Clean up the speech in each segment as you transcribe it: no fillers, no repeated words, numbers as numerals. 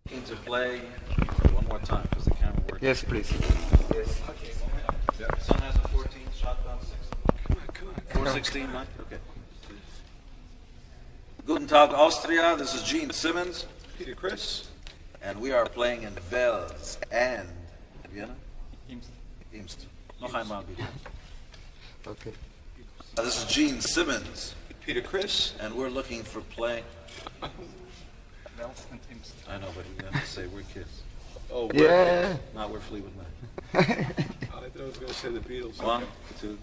To play one more time because the camera works. Yes, please. Yes. Yep. Son has a 14, shotgun 16. Come on. 416, Mike? Okay. Guten Tag, Austria. This is Gene Simmons. Peter Chris. And we are playing in Wels and Vienna? Imst. Imst. Noch einmal, bitte. Okay. This is Gene Simmons. Peter Chris. And we're looking for playing. Wels and Imst. I know, but you have to say we're kids. Oh, Yeah. Not we're Fleetwood Mac. I thought I was going to say the Beatles. One, two.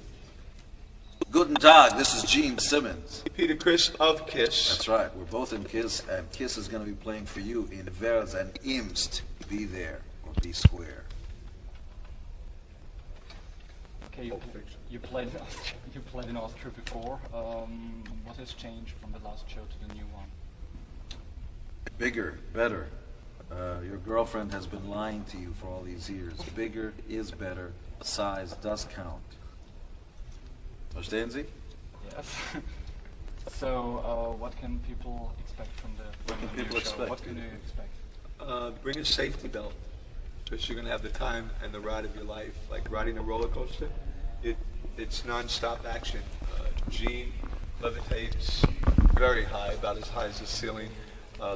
Guten Tag, this is Gene Simmons. Peter Chris of Kiss. That's right, we're both in KISS, and KISS is going to be playing for you in Wels and Imst. Be there, or be square. Okay, you played in Austria, before. What has changed from the last show to the new one? Bigger, better. Your girlfriend has been lying to you for all these years. Bigger is better. Size does count. Verstehen Sie? Yes. So, what can people expect from the new show? expect? What can you expect? Bring a safety belt, because you're going to have the time and the ride of your life. Like riding a roller coaster, it's non-stop action. Gene levitates very high, about as high as the ceiling.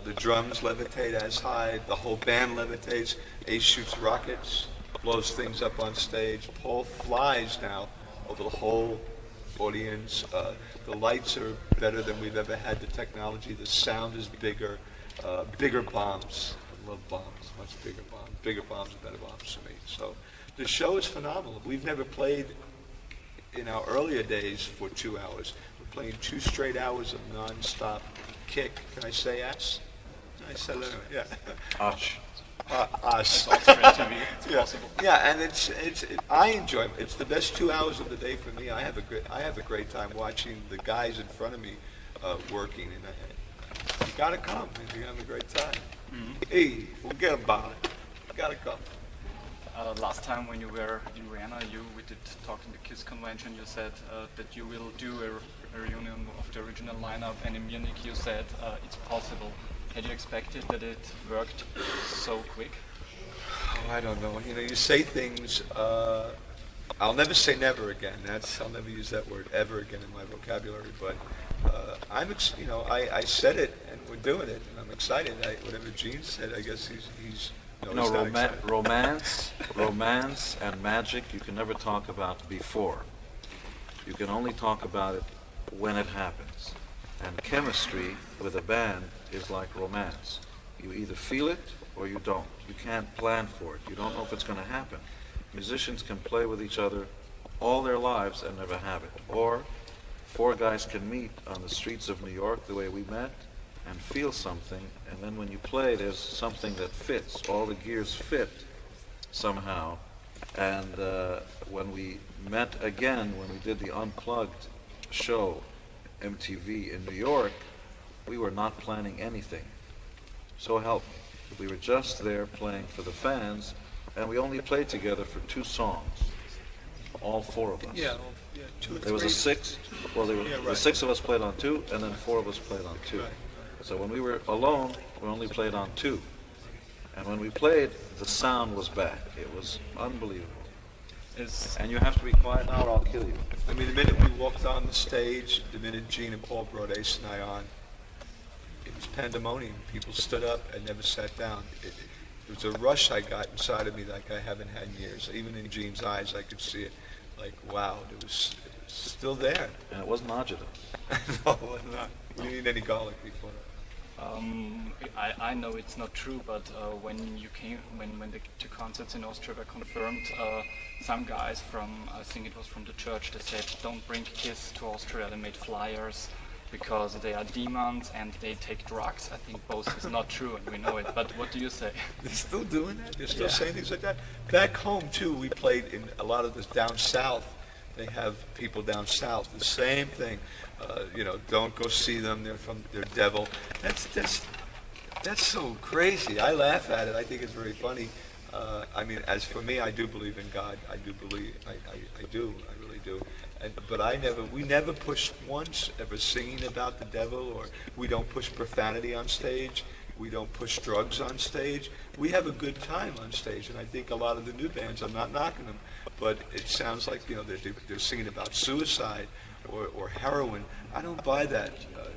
The drums levitate as high. The whole band levitates. Ace shoots rockets, blows things up on stage. Paul flies now over the whole audience. The lights are better than we've ever had. The technology, the sound is bigger. Bigger bombs. I love bombs. Much bigger bombs. Bigger bombs are better bombs to me. So the show is phenomenal. We've never played in our earlier days for 2 hours. We're playing 2 straight hours of non-stop kick. Can I say ass? I said it anyway. Yeah. Arch. Us. It's possible. Yeah, and I enjoy it. It's the best 2 hours of the day for me. I have a great time watching the guys in front of me working, and you gotta come. You're having a great time. Mm-hmm. Hey, forget about it. You gotta come. Last time when you were in Vienna, we did talk in the KISS convention. You said that you will do a reunion of the original lineup, and in Munich you said it's possible. Had you expected that it worked so quick? Oh, I don't know. You say things. I'll never say never again. I'll never use that word ever again in my vocabulary. But I said it, and we're doing it, and I'm excited. Whatever Gene said, I guess he's. No, romance and magic you can never talk about before. You can only talk about it when it happens. And chemistry with a band is like romance. You either feel it or you don't. You can't plan for it. You don't know if it's going to happen. Musicians can play with each other all their lives and never have it. Or 4 guys can meet on the streets of New York the way we met and feel something, and then when you play there's something that fits. All the gears fit somehow. And when we met again, when we did the Unplugged show, MTV in New York, we were not planning anything. So help me. We were just there playing for the fans, and we only played together for 2 songs. All 4 of us. Yeah, 2 or 3. There was a 6. Well, right. The 6 of us played on 2, and then 4 of us played on 2. Right. So when we were alone, we only played on 2. And when we played, the sound was back. It was unbelievable. And you have to be quiet now or I'll kill you. I mean, the minute we walked on the stage, the minute Gene and Paul brought Ace and I on, it was pandemonium. People stood up and never sat down. It was a rush I got inside of me like I haven't had in years. Even in Gene's eyes, I could see it. Like, wow, it was still there. And it wasn't agita. No, it was not. We didn't need any garlic before that. I know it's not true, but when the 2 concerts in Austria were confirmed, some guys from, I think it was from the church, they said, don't bring KISS to Austria. They made flyers because they are demons and they take drugs. I think both is not true, and we know it. But what do you say? They're still doing that? They're still saying things like that? Back home, too, we played in a lot of this down south. They have people down south, the same thing. Don't go see them. They're devil. That's so crazy. I laugh at it. I think it's very funny. As for me, I do believe in God. I do believe. I do. I really do. But we never pushed once ever singing about the devil, or we don't push profanity on stage. We don't push drugs on stage. We have a good time on stage, and I think a lot of the new bands, I'm not knocking them, but it sounds like, you know, they're singing about suicide or heroin. I don't buy that.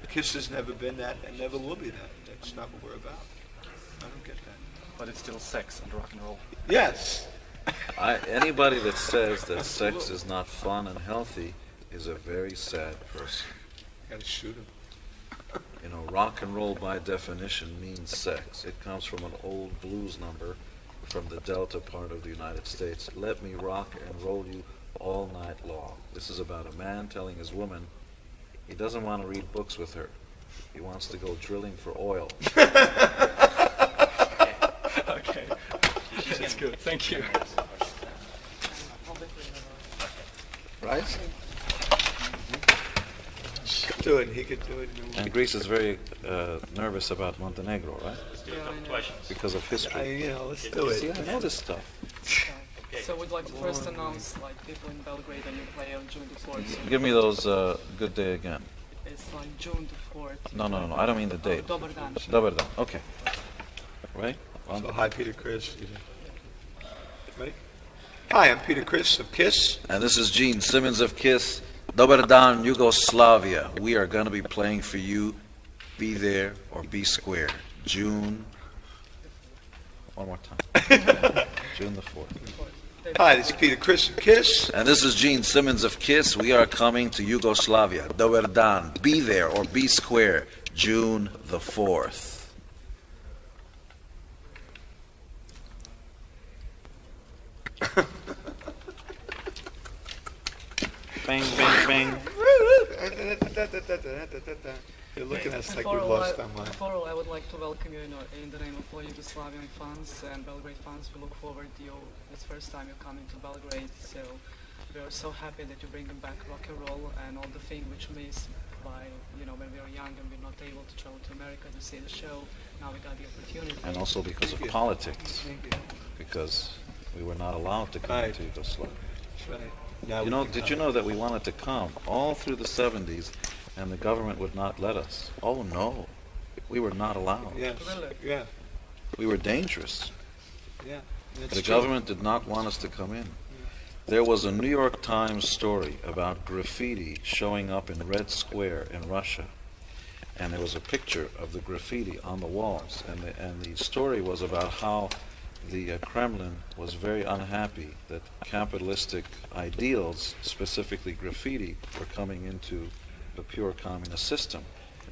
Kiss has never been that and never will be that. That's not what we're about. I don't get that. But it's still sex and rock and roll. Yes. Anybody that says that sex is not fun and healthy is a very sad person. Gotta shoot him. You know, rock and roll by definition means sex. It comes from an old blues number from the Delta part of the United States. Let me rock and roll you all night long. This is about a man telling his woman he doesn't want to read books with her. He wants to go drilling for oil. Okay. That's good. Thank you. Right? Do it. He could do it. And Greece is very nervous about Montenegro, right? Because of history. You know, let's do See, it. I know this stuff. So we'd like to first announce, like, people in Belgrade that you play on June the 4th. So Give me those good day again. it's like June the 4th. No. I don't mean the date. Dobar dan. Dobar dan. Okay. Right? So, hi, Peter Chris. Ready? Hi, I'm Peter Chris of KISS. And this is Gene Simmons of KISS. Dobar dan, Yugoslavia. We are going to be playing for you. Be there or be square. June. One more time. June the 4th. Hi, this is Peter Chris of KISS. And this is Gene Simmons of KISS. We are coming to Yugoslavia. Dobar dan. Be there or be square. June the 4th. Bang, bang, bang. You're looking at us like Before we all, lost our mind. before all, I would like to welcome you in the name of all Yugoslavian fans and Belgrade fans. We look forward to you. It's the first time you're coming to Belgrade, so we are so happy that you're bringing back rock and roll and all the things which we missed by, you know, when we were young and we were not able to travel to America to see the show. Now we got the opportunity. And also because of politics. Because we were not allowed to come Right. to Yugoslavia. That's right. Now You we know, can did you come. know that we wanted to come all through the 70s and the government would not let us? Oh no, we were not allowed. Yes. Really? Yeah. We were dangerous. Yeah. That's The true. government did not want us to come in. There was a New York Times story about graffiti showing up in Red Square in Russia. And there was a picture of the graffiti on the walls. And the story was about how the Kremlin was very unhappy that capitalistic ideals, specifically graffiti, were coming into the pure communist system.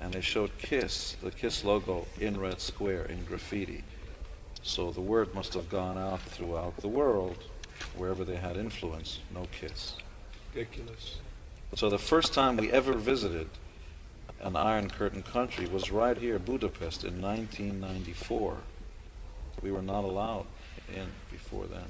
And they showed KISS, the KISS logo, in Red Square in graffiti. So the word must have gone out throughout the world, wherever they had influence, no KISS. Ridiculous. So the first time we ever visited an Iron Curtain country was right here, Budapest, in 1994. We were not allowed in before then.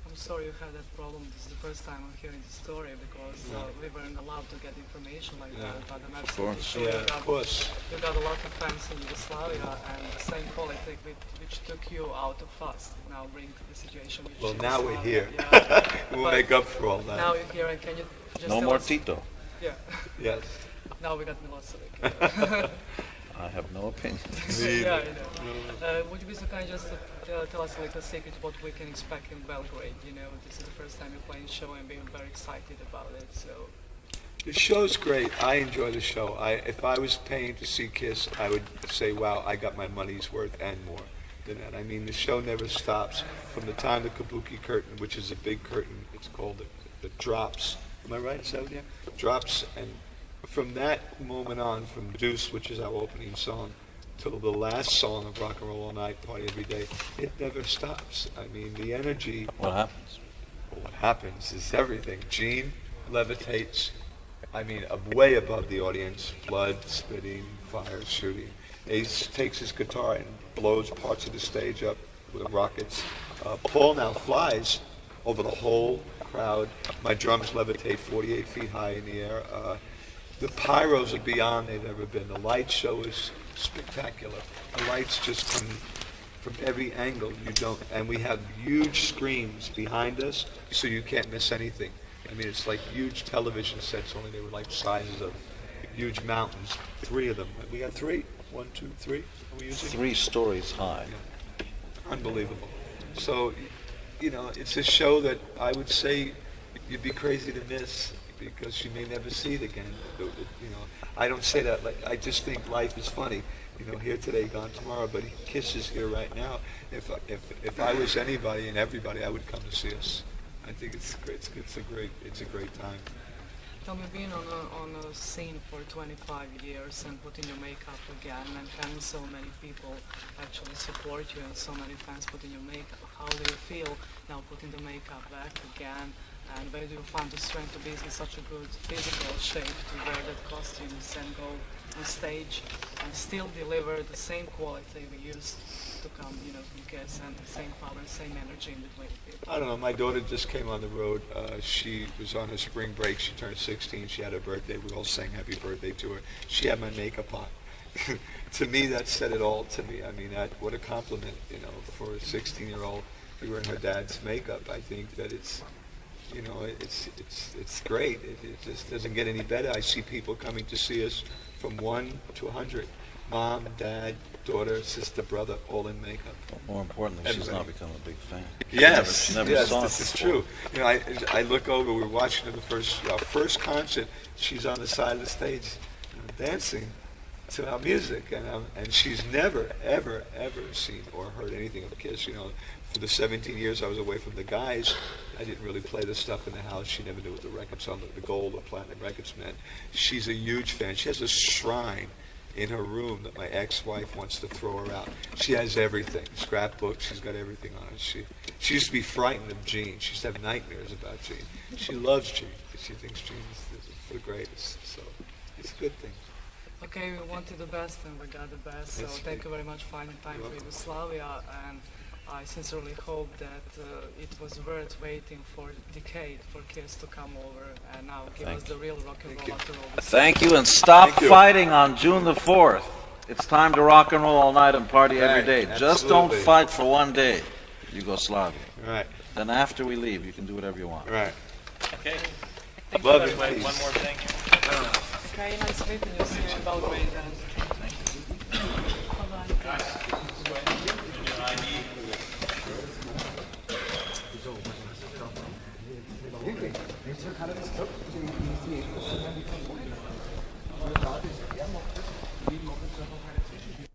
I'm sorry you had that problem. This is the first time I'm hearing the story because we weren't allowed to get information like Yeah. that. But I'm absolutely course. sure Yeah, of course. you got a lot of fans in Yugoslavia and the same politic which took you out of us now bring the situation which Well, now we're Yugoslavia- here. Yeah. We'll But make up for all that. Now you're here and can you just No tell more us? Tito. Yeah. Yes. Now we got Milosevic. I have no opinion. Yeah, you know. Would you be so kind just to tell us like a secret what we can expect in Belgrade? You know, this is the first time you're playing the show and being very excited about it. So The show's great. I enjoy the show. If I was paying to see KISS, I would say, wow, I got my money's worth and more than that. I mean, the show never stops. From the time the Kabuki curtain, which is a big curtain, it's called the drops. Am I right? Is that what yeah? Drops. And from that moment on, from Deuce, which is our opening song, till the last song of Rock and Roll All Night, Party Every Day, it never stops. I mean, the energy. What happens? What happens is everything. Gene levitates, I mean, way above the audience. Blood, spitting, fire, shooting. He takes his guitar and blows parts of the stage up with rockets. Paul now flies over the whole crowd. My drums levitate 48 feet high in the air. The pyros are beyond they've ever been. The light show is spectacular. The lights just come from every angle. And we have huge screens behind us, so you can't miss anything. I mean, it's like huge television sets, only they were like sizes of huge mountains. 3 of them. We got 3. 1, 2, 3 are we using? 3 stories high. Unbelievable. So, you know, it's a show that I would say you'd be crazy to miss because you may never see it again. You know, I don't say that. Like, I just think life is funny. You know, here today, gone tomorrow. But Kiss is here right now. If I was anybody and everybody, I would come to see us. I think it's great. It's a great time. Tell me, being on a scene for 25 years and putting your makeup again and having so many people actually support you and so many fans putting your makeup, how do you feel now putting the makeup back again? And where do you find the strength to be in such a good physical shape to wear that costumes and go on stage and still deliver the same quality we used to come, you know, from Kiss, and the same power, same energy in between people? I don't know. My daughter just came on the road. She was on a spring break. She turned 16. She had her birthday. We all sang happy birthday to her. She had my makeup on. To me, that said it all to me. I mean, what a compliment, you know, for a 16-year-old to be wearing her dad's makeup. I think that it's, you know, it's great. It just doesn't get any better. I see people coming to see us from 1 to 100. Mom, dad, daughter, sister, brother, all in makeup. More importantly, she's Everybody. now become a big fan. Yes, She never yes, saw this it is before. true. You know, I look over. We're watching our first concert. She's on the side of the stage, dancing to our music, and she's never, ever, ever seen or heard anything of Kiss. You know, for the 17 years I was away from the guys, I didn't really play the stuff in the house. She never knew what the records on the gold or platinum records meant. She's a huge fan. She has a shrine in her room that my ex-wife wants to throw her out. She has everything. Scrapbook, she's got everything on it. She used to be frightened of Gene. She used to have nightmares about Gene. She loves Gene because she thinks Gene is the greatest. So it's a good thing. Okay, we wanted the best and we got the best, so That's thank great. you very much for finding time for Yugoslavia, and I sincerely hope that it was worth waiting for a decade for Kiss to come over and now give us the real rock and roll after all this. Thank you, and stop Thank you. fighting on June the 4th. It's time to rock and roll all night and party every day. Right, Just don't absolutely. fight for one day, Yugoslavia. All right, Then after we leave, you can do whatever you want. all right. Okay. Love By and the way, peace. one more thing. Okay, nice meeting you. See you in Belgrade. Bye-bye.